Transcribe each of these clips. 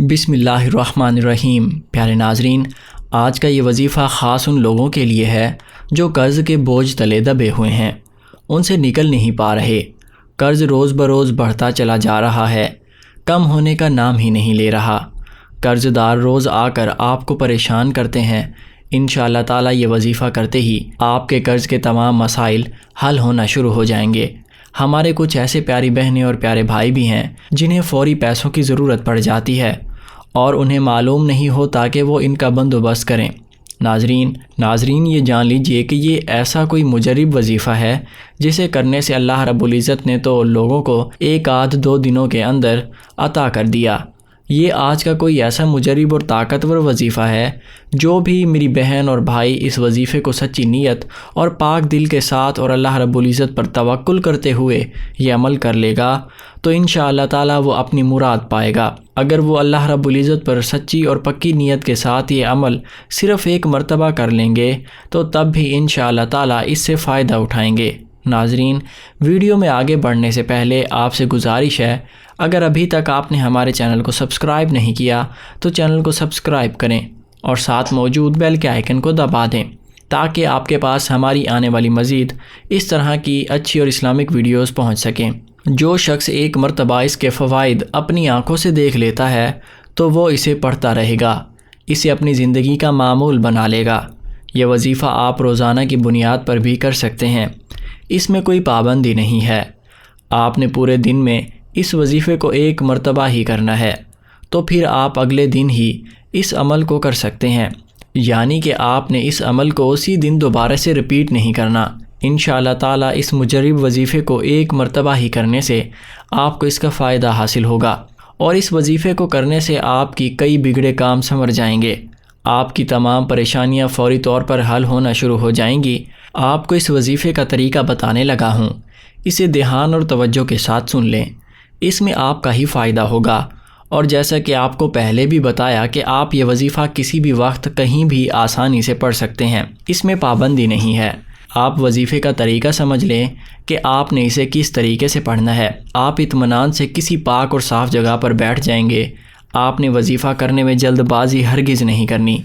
بسم اللہ الرحمن الرحیم۔ پیارے ناظرین، آج کا یہ وظیفہ خاص ان لوگوں کے لیے ہے جو قرض کے بوجھ تلے دبے ہوئے ہیں، ان سے نکل نہیں پا رہے۔ قرض روز بروز بڑھتا چلا جا رہا ہے، کم ہونے کا نام ہی نہیں لے رہا۔ قرض دار روز آ کر آپ کو پریشان کرتے ہیں۔ انشاءاللہ تعالی یہ وظیفہ کرتے ہی آپ کے قرض کے تمام مسائل حل ہونا شروع ہو جائیں گے۔ ہمارے کچھ ایسے پیاری بہنیں اور پیارے بھائی بھی ہیں جنہیں فوری پیسوں کی ضرورت پڑ جاتی ہے اور انہیں معلوم نہیں ہوتا کہ وہ ان کا بندوبست کریں۔ ناظرین یہ جان لیجئے کہ یہ ایسا کوئی مجرب وظیفہ ہے جسے کرنے سے اللہ رب العزت نے تو لوگوں کو 1-2 دنوں کے اندر عطا کر دیا۔ یہ آج کا کوئی ایسا مجرب اور طاقتور وظیفہ ہے۔ جو بھی میری بہن اور بھائی اس وظیفے کو سچی نیت اور پاک دل کے ساتھ اور اللہ رب العزت پر توکل کرتے ہوئے یہ عمل کر لے گا تو انشاءاللہ تعالی وہ اپنی مراد پائے گا۔ اگر وہ اللہ رب العزت پر سچی اور پکی نیت کے ساتھ یہ عمل صرف 1 مرتبہ کر لیں گے تو تب بھی انشاءاللہ تعالی اس سے فائدہ اٹھائیں گے۔ ناظرین، ویڈیو میں آگے بڑھنے سے پہلے آپ سے گزارش ہے، اگر ابھی تک آپ نے ہمارے چینل کو سبسکرائب نہیں کیا تو چینل کو سبسکرائب کریں اور ساتھ موجود بیل کے آئیکن کو دبا دیں تاکہ آپ کے پاس ہماری آنے والی مزید اس طرح کی اچھی اور اسلامک ویڈیوز پہنچ سکیں۔ جو شخص 1 مرتبہ اس کے فوائد اپنی آنکھوں سے دیکھ لیتا ہے تو وہ اسے پڑھتا رہے گا، اسے اپنی زندگی کا معمول بنا لے گا۔ یہ وظیفہ آپ روزانہ کی بنیاد پر بھی کر سکتے ہیں، اس میں کوئی پابندی نہیں ہے۔ آپ نے پورے دن میں اس وظیفے کو 1 مرتبہ ہی کرنا ہے تو پھر آپ اگلے دن ہی اس عمل کو کر سکتے ہیں، یعنی کہ آپ نے اس عمل کو اسی دن دوبارہ سے رپیٹ نہیں کرنا۔ انشاءاللہ تعالی اس مجرب وظیفے کو 1 مرتبہ ہی کرنے سے آپ کو اس کا فائدہ حاصل ہوگا اور اس وظیفے کو کرنے سے آپ کی کئی بگڑے کام سنور جائیں گے، آپ کی تمام پریشانیاں فوری طور پر حل ہونا شروع ہو جائیں گی۔ آپ کو اس وظیفے کا طریقہ بتانے لگا ہوں، اسے دھیان اور توجہ کے ساتھ سن لیں، اس میں آپ کا ہی فائدہ ہوگا۔ اور جیسا کہ آپ کو پہلے بھی بتایا کہ آپ یہ وظیفہ کسی بھی وقت کہیں بھی آسانی سے پڑھ سکتے ہیں، اس میں پابندی نہیں ہے۔ آپ وظیفے کا طریقہ سمجھ لیں کہ آپ نے اسے کس طریقے سے پڑھنا ہے۔ آپ اطمینان سے کسی پاک اور صاف جگہ پر بیٹھ جائیں گے۔ آپ نے وظیفہ کرنے میں جلد بازی ہرگز نہیں کرنی،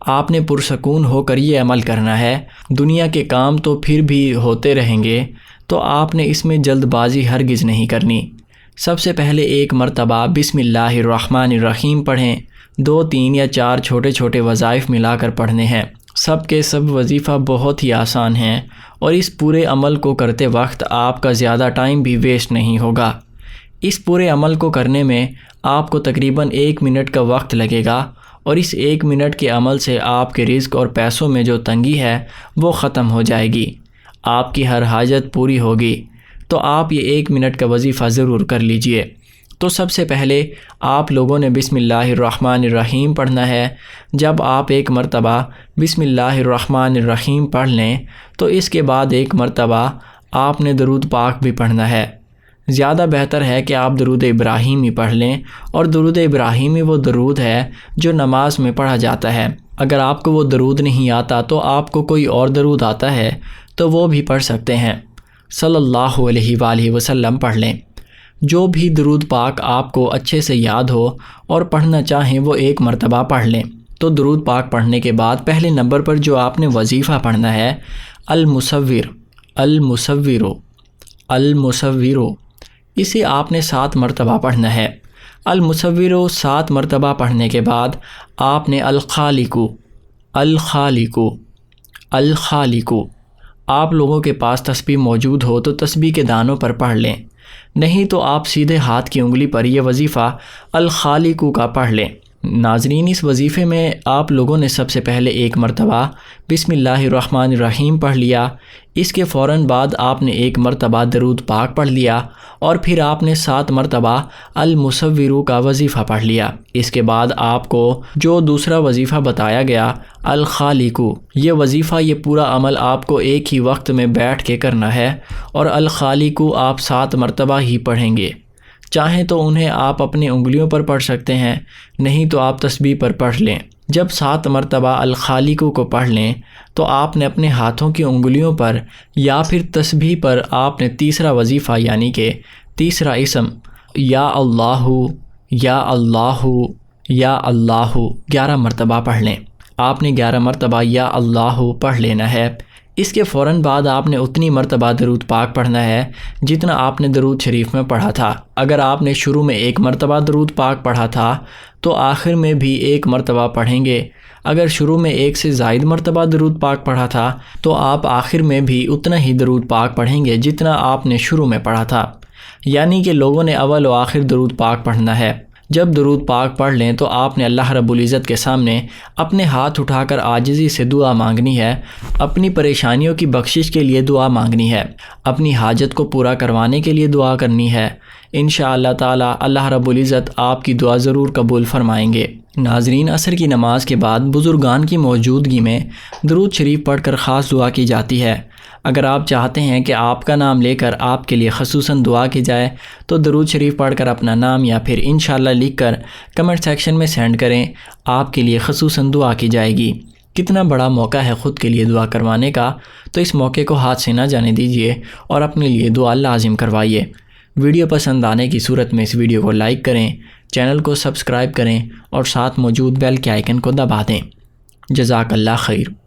آپ نے پرسکون ہو کر یہ عمل کرنا ہے۔ دنیا کے کام تو پھر بھی ہوتے رہیں گے تو آپ نے اس میں جلد بازی ہرگز نہیں کرنی۔ سب سے پہلے 1 مرتبہ بسم اللہ الرحمن الرحیم پڑھیں۔ 2, 3 یا 4 چھوٹے چھوٹے وظائف ملا کر پڑھنے ہیں۔ سب کے سب وظیفہ بہت ہی آسان ہیں اور اس پورے عمل کو کرتے وقت آپ کا زیادہ ٹائم بھی ویسٹ نہیں ہوگا۔ اس پورے عمل کو کرنے میں آپ کو تقریباً 1 منٹ کا وقت لگے گا اور اس 1 منٹ کے عمل سے آپ کے رزق اور پیسوں میں جو تنگی ہے وہ ختم ہو جائے گی، آپ کی ہر حاجت پوری ہوگی۔ تو آپ یہ 1 منٹ کا وظیفہ ضرور کر لیجئے۔ تو سب سے پہلے آپ لوگوں نے بسم اللہ الرحمن الرحیم پڑھنا ہے۔ جب آپ 1 مرتبہ بسم اللہ الرحمن الرحیم پڑھ لیں تو اس کے بعد 1 مرتبہ آپ نے درود پاک بھی پڑھنا ہے۔ زیادہ بہتر ہے کہ آپ درود ابراہیمی پڑھ لیں، اور درود ابراہیمی وہ درود ہے جو نماز میں پڑھا جاتا ہے۔ اگر آپ کو وہ درود نہیں آتا تو آپ کو کوئی اور درود آتا ہے تو وہ بھی پڑھ سکتے ہیں۔ صلی اللہ علیہ وآلہ وسلم پڑھ لیں۔ جو بھی درود پاک آپ کو اچھے سے یاد ہو اور پڑھنا چاہیں وہ 1 مرتبہ پڑھ لیں۔ تو درود پاک پڑھنے کے بعد پہلے نمبر پر جو آپ نے وظیفہ پڑھنا ہے، المصور، اسے آپ نے 7 مرتبہ پڑھنا ہے۔ المصور 7 مرتبہ پڑھنے کے بعد آپ نے الخالق، آپ لوگوں کے پاس تسبیح موجود ہو تو تسبیح کے دانوں پر پڑھ لیں، نہیں تو آپ سیدھے ہاتھ کی انگلی پر یہ وظیفہ الخالق کا پڑھ لیں۔ ناظرین، اس وظیفے میں آپ لوگوں نے سب سے پہلے 1 مرتبہ بسم اللہ الرحمن الرحیم پڑھ لیا، اس کے فوراً بعد آپ نے 1 مرتبہ درود پاک پڑھ لیا اور پھر آپ نے 7 مرتبہ المصور کا وظیفہ پڑھ لیا۔ اس کے بعد آپ کو جو دوسرا وظیفہ بتایا گیا الخالق، یہ وظیفہ، یہ پورا عمل آپ کو ایک ہی وقت میں بیٹھ کے کرنا ہے، اور الخالق آپ 7 مرتبہ ہی پڑھیں گے۔ چاہیں تو انہیں آپ اپنی انگلیوں پر پڑھ سکتے ہیں، نہیں تو آپ تسبیح پر پڑھ لیں۔ جب 7 مرتبہ الخالق کو پڑھ لیں تو آپ نے اپنے ہاتھوں کی انگلیوں پر یا پھر تسبیح پر آپ نے تیسرا وظیفہ، یعنی کہ تیسرا اسم یا اللہ یا اللہ یا اللہ 11 مرتبہ پڑھ لیں۔ آپ نے 11 مرتبہ یا اللہ پڑھ لینا ہے۔ اس کے فوراً بعد آپ نے اتنی مرتبہ درود پاک پڑھنا ہے جتنا آپ نے درود شریف میں پڑھا تھا۔ اگر آپ نے شروع میں 1 مرتبہ درود پاک پڑھا تھا تو آخر میں بھی 1 مرتبہ پڑھیں گے۔ اگر شروع میں 1 سے زائد مرتبہ درود پاک پڑھا تھا تو آپ آخر میں بھی اتنا ہی درود پاک پڑھیں گے جتنا آپ نے شروع میں پڑھا تھا، یعنی کہ لوگوں نے اول و آخر درود پاک پڑھنا ہے۔ جب درود پاک پڑھ لیں تو آپ نے اللہ رب العزت کے سامنے اپنے ہاتھ اٹھا کر عاجزی سے دعا مانگنی ہے، اپنی پریشانیوں کی بخشش کے لیے دعا مانگنی ہے، اپنی حاجت کو پورا کروانے کے لیے دعا کرنی ہے۔ انشاءاللہ تعالی اللہ رب العزت آپ کی دعا ضرور قبول فرمائیں گے۔ ناظرین، عصر کی نماز کے بعد بزرگان کی موجودگی میں درود شریف پڑھ کر خاص دعا کی جاتی ہے۔ اگر آپ چاہتے ہیں کہ آپ کا نام لے کر آپ کے لیے خصوصاً دعا کی جائے تو درود شریف پڑھ کر اپنا نام یا پھر انشاءاللہ لکھ کر کمنٹ سیکشن میں سینڈ کریں، آپ کے لیے خصوصاً دعا کی جائے گی۔ کتنا بڑا موقع ہے خود کے لیے دعا کروانے کا، تو اس موقع کو ہاتھ سے نہ جانے دیجیے اور اپنے لیے دعا لازم کروائیے۔ ویڈیو پسند آنے کی صورت میں اس ویڈیو کو لائک کریں، چینل کو سبسکرائب کریں اور ساتھ موجود بیل کے آئیکن کو دبا دیں۔ جزاک اللہ خیر۔